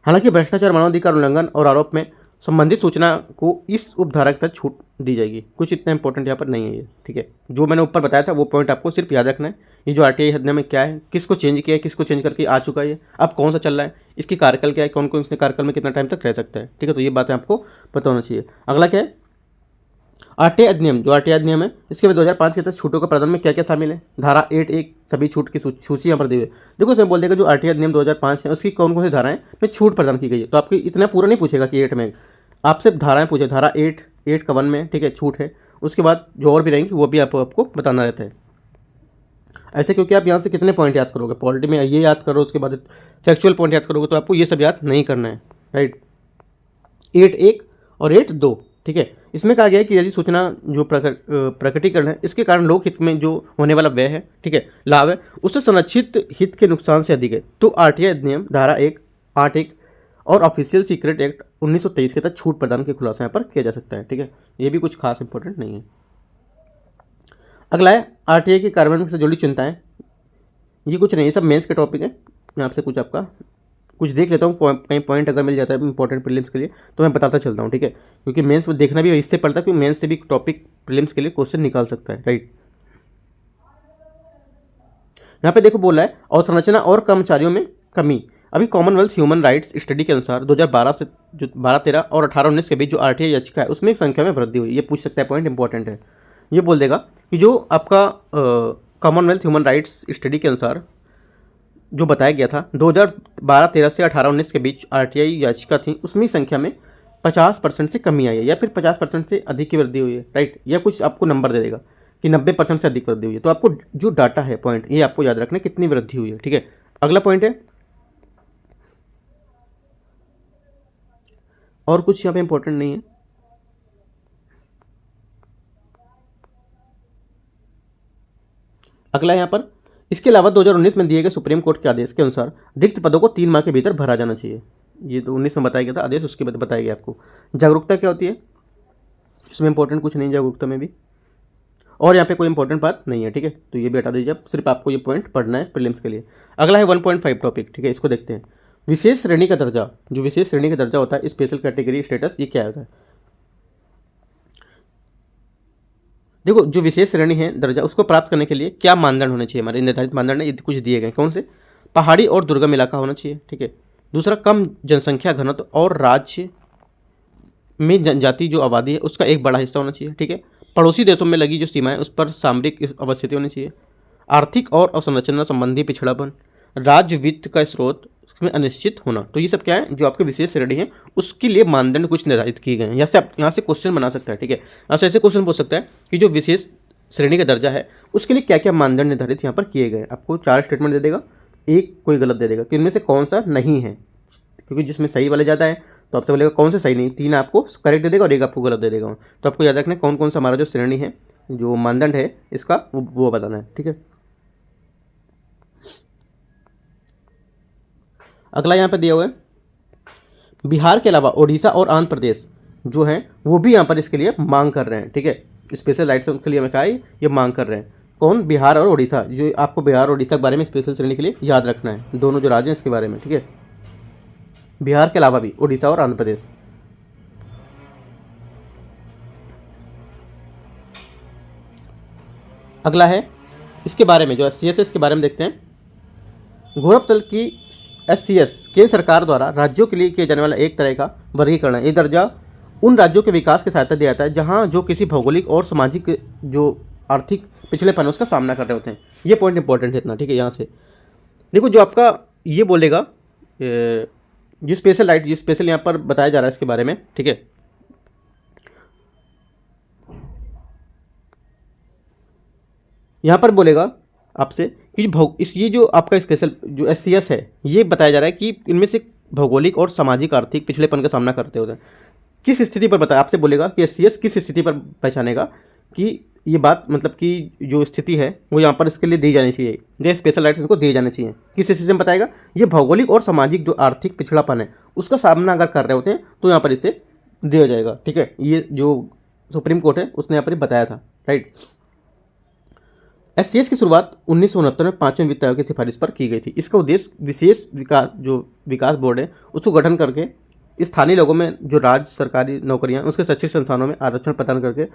हालांकि भ्रष्टाचार, मानवाधिकार उल्लंघन और आरोप में संबंधित सूचना को इस उपधारा के तहत छूट दी जाएगी। कुछ इतना इंपॉर्टेंट यहाँ पर नहीं है ये। ठीक है, जो मैंने ऊपर बताया था वो पॉइंट आपको सिर्फ याद रखना है। ये जो आरटीआई अधिनियम में क्या है, किसको चेंज किया है, किसको चेंज करके आ चुका है, अब कौन सा चल रहा है, इसकी कार्यकाल क्या है, कौन कौन इसने कार्यकाल में कितना टाइम तक रह सकता है। ठीक है, तो ये बातें आपको पता होना चाहिए। अगला क्या है, आरटीआई अधिनियम, जो आरटीआई अधिनियम है इसके बाद 2005 के तहत छूटों का प्रदान में क्या क्या शामिल है। धारा 8(1) सभी छूट की सूची यहाँ पर दी हुई है। देखो इसमें बोल देगा जो आरटीआई अधिनियम 2005 है उसकी कौन कौन सी धाराएं में छूट प्रदान की गई है। तो आपकी इतना पूरा नहीं पूछेगा कि 8 में, आपसे धाराएं पूछे। धारा 8 का 1 में, ठीक है, छूट है। उसके बाद जो और भी रहेंगी वो भी आपको बताना रहता है। ऐसे क्योंकि आप यहाँ से कितने पॉइंट याद करोगे, पॉलिटी में ये याद करो, उसके बाद फैक्चुअल पॉइंट याद करोगे, तो आपको ये सब याद नहीं करना है। राइट, 8(1) और 8(2), ठीक है, इसमें कहा गया है कि यदि सूचना जो प्रकटीकरण है इसके कारण लोक हित में जो होने वाला व्यय है, ठीक है, लाभ है, उससे संरक्षित हित के नुकसान से अधिक है तो आरटीआई अधिनियम धारा 8(1) और ऑफिशियल सीक्रेट एक्ट 1923 के तहत छूट प्रदान के खुलासा यहाँ पर किया जा सकता है। ठीक है, ये भी कुछ खास इंपॉर्टेंट नहीं है। अगला है आरटीआई के कार्यान्वयन से जुड़ी चिंताएं। ये कुछ नहीं, ये सब मेंस के टॉपिक है। मैं आपसे कुछ आपका कुछ देख लेता हूँ, कहीं पॉइंट अगर मिल जाता है इंपॉर्टेंट प्रीलिम्स के लिए तो मैं बताता चलता हूँ। ठीक है, क्योंकि मेंस देखना भी इससे पड़ता है, क्योंकि मेंस से भी टॉपिक प्रीलिम्स के लिए क्वेश्चन निकाल सकता है। राइट, यहाँ पे देखो बोला है अवसंरचना और कर्मचारियों में कमी। अभी कॉमनवेल्थ ह्यूमन राइट्स स्टडी के अनुसार 2012 से जो 12-13 और 18-19 के बीच जो आरटीआई याचिका है उसमें संख्या में वृद्धि हुई। ये पूछ सकता है, पॉइंट इंपॉर्टेंट है। ये बोल देगा कि जो आपका कॉमनवेल्थ ह्यूमन राइट्स स्टडी के अनुसार जो बताया गया था 2012-13 से 18-19 के बीच आरटीआई याचिका थी, उसमें संख्या में 50% से कमी आई है या फिर 50% से अधिक की वृद्धि हुई है, राइट। या कुछ आपको नंबर दे देगा कि 90% से अधिक वृद्धि हुई है। तो आपको जो डाटा है पॉइंट, ये आपको याद रखना है कितनी वृद्धि हुई है, ठीक है। अगला पॉइंट है, और कुछ यहाँ पे इंपॉर्टेंट नहीं है। अगला यहाँ पर, इसके अलावा 2019 में दिए गए सुप्रीम कोर्ट के आदेश के अनुसार रिक्त पदों को 3 माह के भीतर भरा जाना चाहिए। ये तो 19 में बताया गया था आदेश, उसके बाद बताया गया आपको। जागरूकता क्या होती है, इसमें इंपॉर्टेंट कुछ नहीं, जागरूकता में भी, और यहाँ पे कोई इंपॉर्टेंट बात नहीं है, ठीक है। तो ये भी हटा दीजिए, अब सिर्फ आपको ये पॉइंट पढ़ना है प्रीलिम्स के लिए। अगला है 1.5 टॉपिक, ठीक है, इसको देखते हैं। विशेष श्रेणी का दर्जा, जो विशेष श्रेणी का दर्जा होता है, स्पेशल कैटेगरी स्टेटस, ये क्या होता है। देखो, जो विशेष श्रेणी है दर्जा, उसको प्राप्त करने के लिए क्या मानदंड होने चाहिए, हमारे निर्धारित मानदंड है, कुछ दिए गए। कौन से, पहाड़ी और दुर्गम इलाका होना चाहिए, ठीक है। दूसरा, कम जनसंख्या घनत्व और राज्य में जनजाति जो आबादी है उसका एक बड़ा हिस्सा होना चाहिए, ठीक है। पड़ोसी देशों में लगी जो सीमाएं, उस पर सामरिक अवस्थिति होनी चाहिए। आर्थिक और अवसंरचना संबंधी पिछड़ापन, राज्य वित्त का स्रोत में अनिश्चित होना। तो ये सब क्या है, जो आपके विशेष श्रेणी है उसके लिए मानदंड कुछ निर्धारित किए गए हैं। यहाँ से क्वेश्चन बना सकता है, ठीक है। यहाँ से ऐसे क्वेश्चन पूछ सकता है कि जो विशेष श्रेणी का दर्जा है उसके लिए क्या क्या मानदंड निर्धारित यहाँ पर किए गए हैं। आपको 4 स्टेटमेंट दे देगा, एक कोई गलत दे देगा कि इनमें से कौन सा नहीं है, क्योंकि जिसमें सही वाले ज़्यादा है तो आपसे बोलेगा कौन सा सही नहीं। 3 आपको करेक्ट दे देगा और एक आपको गलत दे देगा। तो आपको याद रखना है कौन कौन सा हमारा जो श्रेणी है, जो मानदंड है इसका, वो बताना है, ठीक है। अगला यहाँ पर दिया हुआ है, बिहार के अलावा ओडिशा और आंध्र प्रदेश जो हैं वो भी यहाँ पर इसके लिए मांग कर रहे हैं, ठीक है। स्पेशल राइट से उनके लिए हमें कहा है ये मांग कर रहे हैं। कौन, बिहार और ओडिशा, जो आपको बिहार और ओडिशा के बारे में स्पेशल श्रेणी के लिए याद रखना है, दोनों जो राज्य हैं इसके बारे में, ठीक है। बिहार के अलावा भी ओडिशा और आंध्र प्रदेश। अगला है इसके बारे में, जो SCS के बारे में देखते हैं। गौरतलब की SCS केंद्र सरकार द्वारा राज्यों के लिए किया जाने वाला एक तरह का वर्गीकरण है। ये दर्जा उन राज्यों के विकास की सहायता दिया जाता है जहां जो किसी भौगोलिक और सामाजिक जो आर्थिक पिछड़ेपन है उसका सामना कर रहे होते हैं। ये पॉइंट इंपॉर्टेंट है इतना, ठीक है। यहाँ से देखो, जो आपका ये बोलेगा, जो स्पेशल राइट, जो स्पेशल यहाँ पर बताया जा रहा है इसके बारे में, ठीक है। यहाँ पर बोलेगा आपसे कि ये जो आपका स्पेशल जो SCS है, ये बताया जा रहा है कि इनमें से भौगोलिक और सामाजिक आर्थिक पिछड़ेपन का सामना करते होते हैं। किस स्थिति पर बताया, आपसे बोलेगा कि SCS किस स्थिति पर पहचानेगा कि ये बात, मतलब कि जो स्थिति है वो यहाँ पर इसके लिए दी जानी चाहिए, जो स्पेशल राइट्स इनको दिए जाने चाहिए। किस स्थिति में बताएगा, ये भौगोलिक और सामाजिक जो आर्थिक पिछड़ापन है उसका सामना अगर कर रहे होते हैं तो यहाँ पर इसे दिया जाएगा, ठीक है। ये जो सुप्रीम कोर्ट है उसने यहाँ पर बताया था, राइट। SCS की शुरुआत 1969 में 5वें वित्त आयोग की सिफारिश पर की गई थी। इसका उद्देश्य विशेष विकास बोर्ड है उसको गठन करके स्थानीय लोगों में जो राज्य सरकारी नौकरियां उसके शैक्षिक संस्थानों में आरक्षण प्रदान करके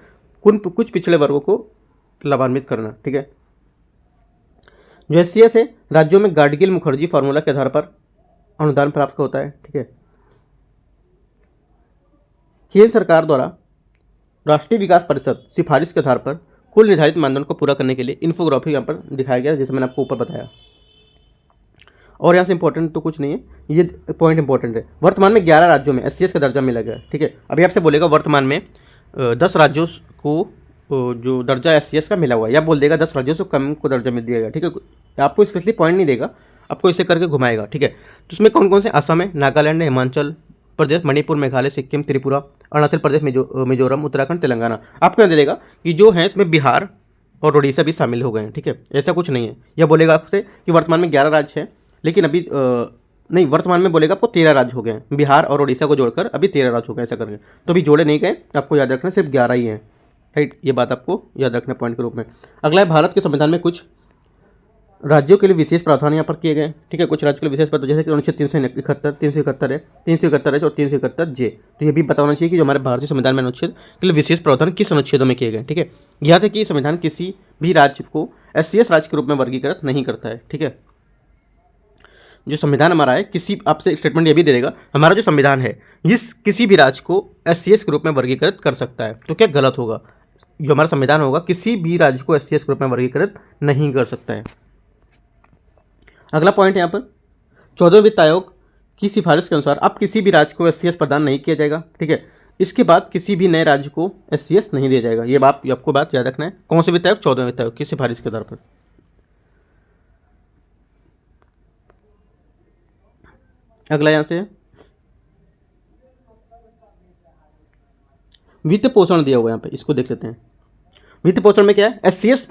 कुछ पिछड़े वर्गों को लाभान्वित करना, ठीक है। जो SCS है राज्यों में गाडगिल मुखर्जी फार्मूला के आधार पर अनुदान प्राप्त होता है, ठीक है। केंद्र सरकार द्वारा राष्ट्रीय विकास परिषद सिफारिश के आधार पर कुल निर्धारित मानदंड को पूरा करने के लिए इन्फोग्राफिक यहाँ पर दिखाया गया, जैसे मैंने आपको ऊपर बताया। और यहाँ से इंपॉर्टेंट तो कुछ नहीं है, ये पॉइंट इंपॉर्टेंट है। वर्तमान में 11 राज्यों में SCS का दर्जा मिला गया है, ठीक है। अभी आपसे बोलेगा वर्तमान में 10 राज्यों को जो दर्जा SCS का मिला हुआ है, या बोल देगा 10 राज्यों से कम को दर्जा मिल दिया गया, ठीक है। आपको स्पेशली पॉइंट नहीं देगा, आपको इसे करके घुमाएगा, ठीक है। तो उसमें कौन कौन से, असम है, नागालैंड है, हिमाचल प्रदेश, मणिपुर, मेघालय, सिक्किम, त्रिपुरा, अरुणाचल प्रदेश, मिजोरम, उत्तराखंड, तेलंगाना। आपको यहाँ दे देगा कि जो है इसमें बिहार और उड़ीसा भी शामिल हो गए हैं, ठीक है। ऐसा कुछ नहीं है। यह बोलेगा आपसे कि वर्तमान में 11 राज्य हैं, लेकिन अभी नहीं, वर्तमान में बोलेगा आपको 13 राज्य हो गए हैं, बिहार और उड़ीसा को जोड़कर अभी 13 राज्य हो गए, ऐसा करके। तो अभी जोड़े नहीं गए, आपको याद रखना सिर्फ 11 ही हैं, राइट। ये बात आपको याद रखना पॉइंट के रूप में। अगला है, भारत के संविधान में कुछ राज्यों के लिए विशेष प्रावधान यहाँ पर किए गए, ठीक है। कुछ राज्यों के लिए विशेष प्रावधान, जैसे कि अनुच्छेद 371 है, 371 और 371 J। तो ये भी बताना चाहिए कि जो हमारे भारतीय संविधान में अनुच्छेद के लिए विशेष प्रावधान किस अनुच्छेदों में किए गए, ठीक है। यहाँ तक कि संविधान किसी भी राज्य को SCS राज्य के रूप में वर्गीकृत नहीं करता है, ठीक है। जो संविधान हमारा है, किसी आपसे स्टेटमेंट ये भी दे देगा, हमारा जो संविधान है इस किसी भी राज्य को SCS के रूप में वर्गीकृत कर सकता है। तो क्या गलत होगा, जो हमारा संविधान होगा किसी भी राज्य को SCS के रूप में वर्गीकृत नहीं कर सकता है। अगला पॉइंट यहाँ पर 14वें वित्त आयोग की सिफारिश के अनुसार अब किसी भी राज्य को SCS प्रदान नहीं किया जाएगा। ठीक है, इसके बाद किसी भी नए राज्य को SCS नहीं दिया जाएगा। ये आपको बात याद रखना है। कौन से वित्त आयोग? 14वें वित्त आयोग की सिफारिश के आधार पर। अगला यहाँ से वित्त पोषण दिया हुआ है यहाँ पे, इसको देख लेते हैं। वित्त पोषण में क्या है? SCS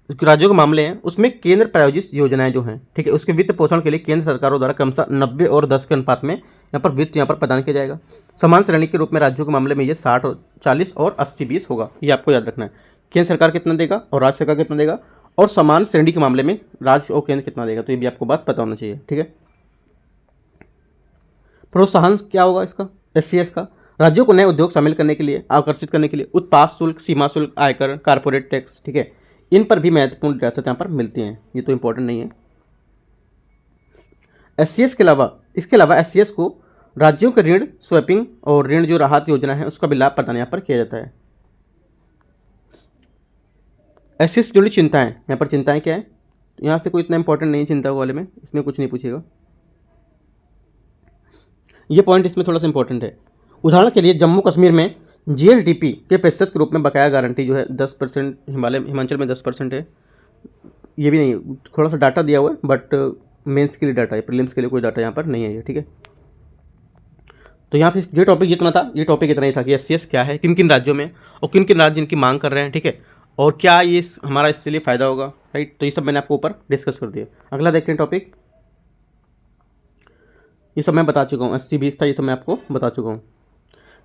राज्यों के मामले हैं, उसमें केंद्र प्रायोजित योजनाएं जो हैं, ठीक है, उसके वित्त पोषण के लिए केंद्र सरकारों द्वारा क्रमशः 90 और 10 के अनुपात में यहाँ पर वित्त प्रदान किया जाएगा। समान श्रेणी के रूप में राज्यों के मामले में ये 60 और 40 और 80-20 होगा। ये आपको याद रखना है। केंद्र सरकार कितना देगा और राज्य सरकार कितना देगा, और समान श्रेणी के मामले में राज्य और केंद्र कितना देगा, तो ये भी आपको बात पता होना चाहिए। ठीक है, प्रोत्साहन क्या होगा इसका? SCS का राज्यों को नए उद्योग शामिल करने के लिए, आकर्षित करने के लिए उत्पाद शुल्क, सीमा शुल्क, आयकर, कारपोरेट टैक्स, ठीक है, इन पर भी महत्वपूर्ण रियासत यहाँ पर मिलती हैं। ये तो इंपॉर्टेंट नहीं है। SCS के अलावा SCS को राज्यों के ऋण स्वैपिंग और ऋण जो राहत योजना है उसका भी लाभ प्रदान यहाँ पर किया जाता है। SCS जुड़ी चिंताएं, यहाँ पर चिंताएं क्या है? यहाँ से कोई इतना इंपॉर्टेंट नहीं है चिंता वाले में, इसमें कुछ नहीं पूछेगा। ये पॉइंट इसमें थोड़ा सा इंपॉर्टेंट है। उदाहरण के लिए जम्मू कश्मीर में GSDP के प्रतिशत के रूप में बकाया गारंटी जो है 10%, हिमाचल में 10% है। ये भी नहीं, थोड़ा सा डाटा दिया हुआ है, बट मेंस के लिए डाटा है, प्रीलिम्स के लिए कोई डाटा यहाँ पर नहीं है ये। ठीक है, तो यहाँ पे ये टॉपिक जितना था, ये टॉपिक इतना ही था कि SCS क्या है, किन किन राज्यों में और किन किन राज्य इनकी मांग कर रहे हैं। ठीक है, और क्या ये हमारा इसके लिए फ़ायदा होगा, राइट। तो ये सब मैंने आपको ऊपर डिस्कस कर दिया। अगला देखते हैं टॉपिक। ये सब मैं बता चुका हूँ, 80-20 था, ये सब मैं आपको बता चुका हूँ।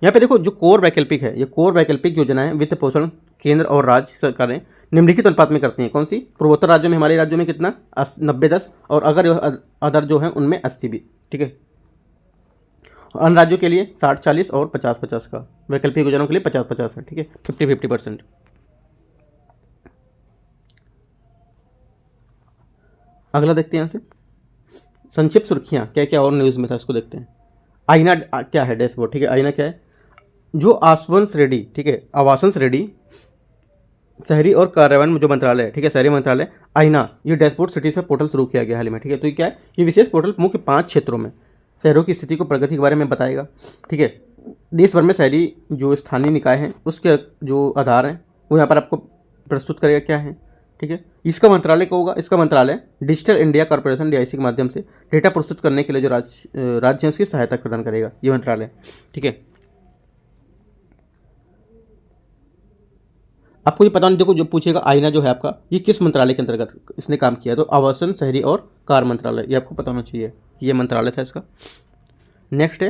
यहाँ पे देखो जो कोर वैकल्पिक है, ये कोर वैकल्पिक योजनाएं वित्त पोषण केंद्र और राज्य सरकारें निम्नलिखित अनुपात में करती हैं। कौन सी? पूर्वोत्तर राज्यों में, हमारे राज्यों में कितना? 90-10, और अगर अदर जो है उनमें 80-20। ठीक है, अन्य राज्यों के लिए 60-40 और 50-50 का, वैकल्पिक योजनाओं के लिए 50-50 है। ठीक है, 50-50%। अगला देखते हैं यहाँ से संक्षिप्त सुर्खियाँ, क्या क्या और न्यूज़ में था, इसको देखते हैं। आईना क्या है? डैशबोर्ड। ठीक है, आईना क्या है? जो आवासन श्रेणी, ठीक है, आवासन श्रेणी शहरी और कार्यान्वयन जो मंत्रालय है, ठीक है, शहरी मंत्रालय, आईना, ये डैशबोर्ड सिटी से पोर्टल शुरू किया गया हाल ही में। ठीक है, तो ये क्या है? ये विशेष पोर्टल मुख्य 5 क्षेत्रों में शहरों की स्थिति को, प्रगति के बारे में बताएगा। ठीक है, देश भर में शहरी जो स्थानीय निकाय हैं उसके जो आधार हैं वो यहाँ पर आपको प्रस्तुत करेगा क्या है। ठीक है, इसका मंत्रालय क्या होगा? इसका मंत्रालय डिजिटल इंडिया कॉर्पोरेशन DIC के माध्यम से डेटा प्रस्तुत करने के लिए जो राज्य है उसकी सहायता प्रदान करेगा ये मंत्रालय। ठीक है, आपको ये पता नहीं, देखो जो पूछेगा आईना जो है आपका, ये किस मंत्रालय के अंतर्गत इसने काम किया, तो आवासन शहरी और कार्य मंत्रालय, ये आपको पता होना चाहिए कि ये मंत्रालय था इसका। नेक्स्ट है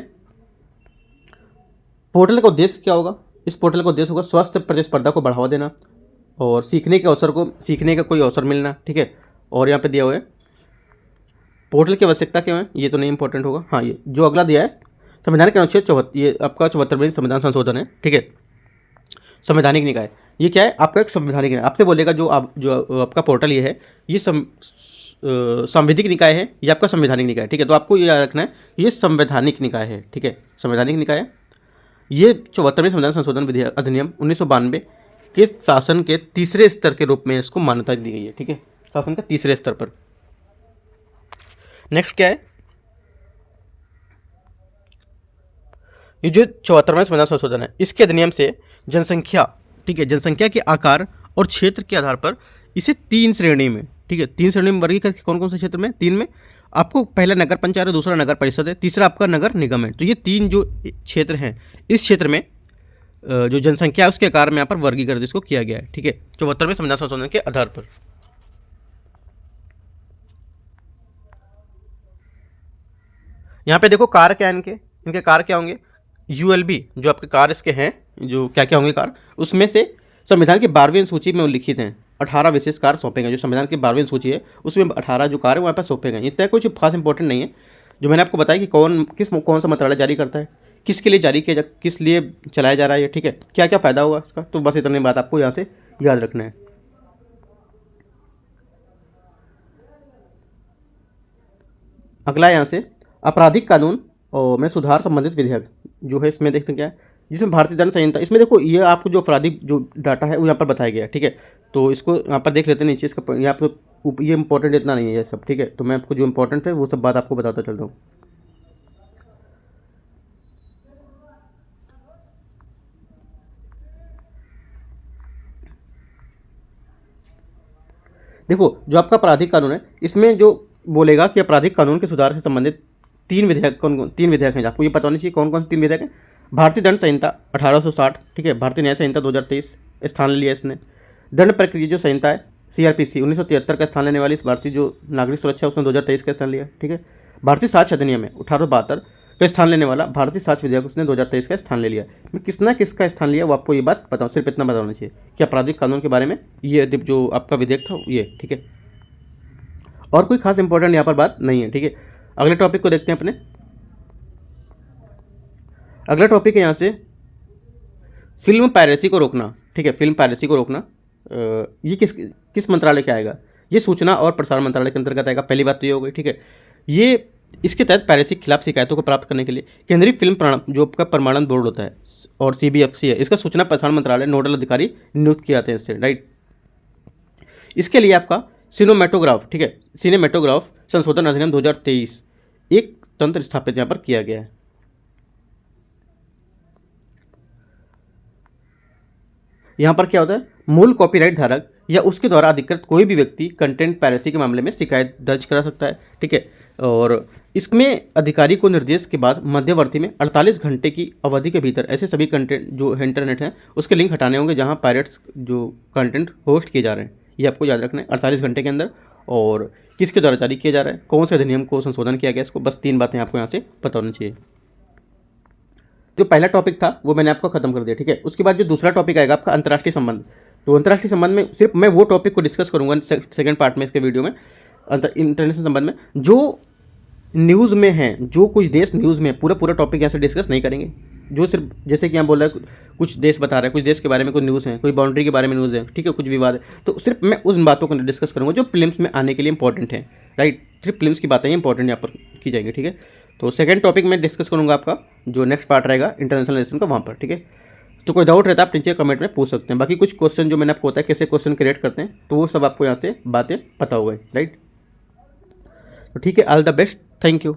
पोर्टल का उद्देश्य क्या होगा? इस पोर्टल का उद्देश्य होगा स्वस्थ प्रतिस्पर्धा को बढ़ावा देना और सीखने का कोई अवसर मिलना। ठीक है, और यहाँ पे दिया हुआ है पोर्टल की आवश्यकता क्यों है, ये तो नहीं इंपॉर्टेंट होगा। हाँ, ये जो अगला दिया है संविधान के अनुच्छेद 74, ये आपका 74वें संविधान संशोधन है। ठीक है, संवैधानिक निकाय, ये क्या है? आपका एक संवैधानिक निकाय, आपसे बोलेगा जो आपका पोर्टल ये है, ये संवैधानिक निकाय है, ये आपका संवैधानिक निकाय। ठीक है, तो आपको ये याद रखना है ये संवैधानिक निकाय है। ठीक है, संवैधानिक निकाय, ये 74वें संविधान संशोधन विधेयक अधिनियम 1992 के शासन के तीसरे स्तर के रूप में इसको मान्यता दी गई है। ठीक है, शासन का तीसरे स्तर पर। नेक्स्ट क्या है? ये जो 74वां संविधान संशोधन है, इसके अधिनियम से जनसंख्या, ठीक है, जनसंख्या के आकार और क्षेत्र के आधार पर इसे 3 श्रेणी में, ठीक है, 3 श्रेणी में वर्गीकृत। कौन कौन से क्षेत्र में? 3 में। आपको पहला नगर पंचायत है, दूसरा नगर परिषद है, तीसरा आपका नगर निगम है। तो ये 3 जो क्षेत्र हैं, इस क्षेत्र में जो जनसंख्या है उसके आकार में यहाँ पर वर्गीकृत इसको किया गया है। ठीक है, 74वें संविधान संशोधन के आधार पर। यहाँ पे देखो कार्य क्या है इनके कार्य क्या होंगे? ULB जो आपके कार्य इसके हैं, जो क्या क्या होंगे कार्य, उसमें से संविधान की 12वीं सूची में उल्लिखित हैं 18 विशेष कार्य सौंपे गए। जो संविधान की 12वीं सूची है उसमें 18 जो कार्य वहाँ पर सौंपे गए। इतना कुछ खास इंपॉर्टेंट नहीं है। जो मैंने आपको बताया कि कौन सा मंत्रालय जारी करता है, किसके लिए जारी किया किस लिए चलाया जा रहा है ये। ठीक है, क्या क्या फ़ायदा होगा इसका, तो बस इतनी बात आपको यहाँ से याद रखना है। अगला यहाँ से आपराधिक कानून और में सुधार संबंधित विधेयक जो है, इसमें देखते हैं क्या है, जिसमें भारतीय दंड संहिता, इसमें देखो ये आपको जो आपराधिक जो डाटा है वो यहाँ पर बताया गया है। ठीक है, तो इसको यहाँ पर देख लेते हैं नीचे, इसका यहाँ पर ये इंपॉर्टेंट इतना नहीं है ये सब, ठीक है। तो मैं आपको जो इंपॉर्टेंट है वो सब बात आपको बताता चलता हूँ। देखो, जो आपका आपराधिक कानून है इसमें जो बोलेगा कि आपराधिक कानून के सुधार से संबंधित तीन विधेयक हैं। आपको ये पता होना चाहिए कौन कौन से 3 विधेयक हैं। भारतीय दंड संहिता 1860, ठीक है। भारतीय न्याय संहिता 2023 स्थान ले लिया इसने। दंड प्रक्रिया जो संहिता है CRPC 1973 का स्थान लेने वाली इस भारतीय जो नागरिक सुरक्षा उसने 2023 का स्थान लिया, ठीक है। भारतीय साक्ष्य अधिनियम है 1872 का स्थान लेने वाला भारतीय साक्ष्य विधेयक उसने 2023 का स्थान ले लिया। मैं किसना किसका स्थान लिया वो आपको ये बात बताऊँ, सिर्फ इतना बता होना चाहिए कि आपराधिक कानून के बारे में ये जो आपका विधेयक था ये, ठीक है। और कोई खास इंपॉर्टेंट यहाँ पर बात नहीं है, ठीक है। अगले टॉपिक को देखते हैं अपने। अगला टॉपिक है यहाँ से फिल्म पायरेसी को रोकना, ठीक है। फिल्म पायरेसी को रोकना ये किस मंत्रालय के आएगा? ये सूचना और प्रसारण मंत्रालय के अंतर्गत आएगा। पहली बात तो ये हो गई, ठीक है। ये इसके तहत पायरेसी के खिलाफ शिकायतों को प्राप्त करने के लिए केंद्रीय फिल्म जो आपका प्रमाणन बोर्ड होता है और CBFC है, इसका सूचना प्रसारण मंत्रालय नोडल अधिकारी नियुक्त किए जाते हैं इससे, राइट। इसके लिए आपका सिनेमेटोग्राफ, ठीक है, सिनेमेटोग्राफ संशोधन अधिनियम 2023 एक तंत्र स्थापित यहाँ पर किया गया है। यहाँ पर क्या होता है, मूल कॉपीराइट धारक या उसके द्वारा अधिकृत कोई भी व्यक्ति कंटेंट पायरेसी के मामले में शिकायत दर्ज करा सकता है, ठीक है। और इसमें अधिकारी को निर्देश के बाद मध्यवर्ती में 48 घंटे की अवधि के भीतर ऐसे सभी कंटेंट जो इंटरनेट हैं उसके लिंक हटाने होंगे जहाँ पायरेट्स जो कंटेंट होस्ट किए जा रहे हैं। ये आपको याद रखना है 48 घंटे के अंदर। और किसके द्वारा जारी किया जा रहा है, कौन से अधिनियम को संशोधन किया गया, इसको बस 3 बातें आपको यहाँ से पता होनी चाहिए। जो पहला टॉपिक था वो मैंने आपको खत्म कर दिया, ठीक है। उसके बाद जो दूसरा टॉपिक आएगा आपका अंतर्राष्ट्रीय संबंध। तो अंतर्राष्ट्रीय संबंध में सिर्फ मैं वो टॉपिक को डिस्कस करूंगा सेकंड पार्ट में इसके वीडियो में। इंटरनेशनल संबंध में जो न्यूज़ में है, जो कुछ देश न्यूज़ में, पूरा टॉपिक यहाँ से डिस्कस नहीं करेंगे। जो सिर्फ जैसे कि यहाँ बोल रहा है कुछ देश बता रहा है, कुछ देश के बारे में कोई न्यूज़ है, कोई बाउंड्री के बारे में न्यूज़ है, ठीक है, कुछ विवाद है, तो सिर्फ मैं उन बातों को डिस्कस करूँगा जो फिल्म्स में आने के लिए इंपॉर्टेंट है, राइट। सिर्फ फिल्म्स की बातें ही इंपॉर्टेंट यहाँ पर की जाएंगी, ठीक है। तो सेकंड टॉपिक मैं डिस्कस करूँगा आपका जो नेक्स्ट पार्ट रहेगा इंटरनेशनल रिलेशन का, वहाँ पर, ठीक है। तो कोई डाउट रहता है आप नीचे कमेंट में पूछ सकते हैं। बाकी कुछ क्वेश्चन जो मैंने आपको बताया कैसे क्वेश्चन क्रिएट करते हैं तो वो सब आपको यहाँ से बातें पता हो गई, राइट। तो ठीक है, all the best, thank you.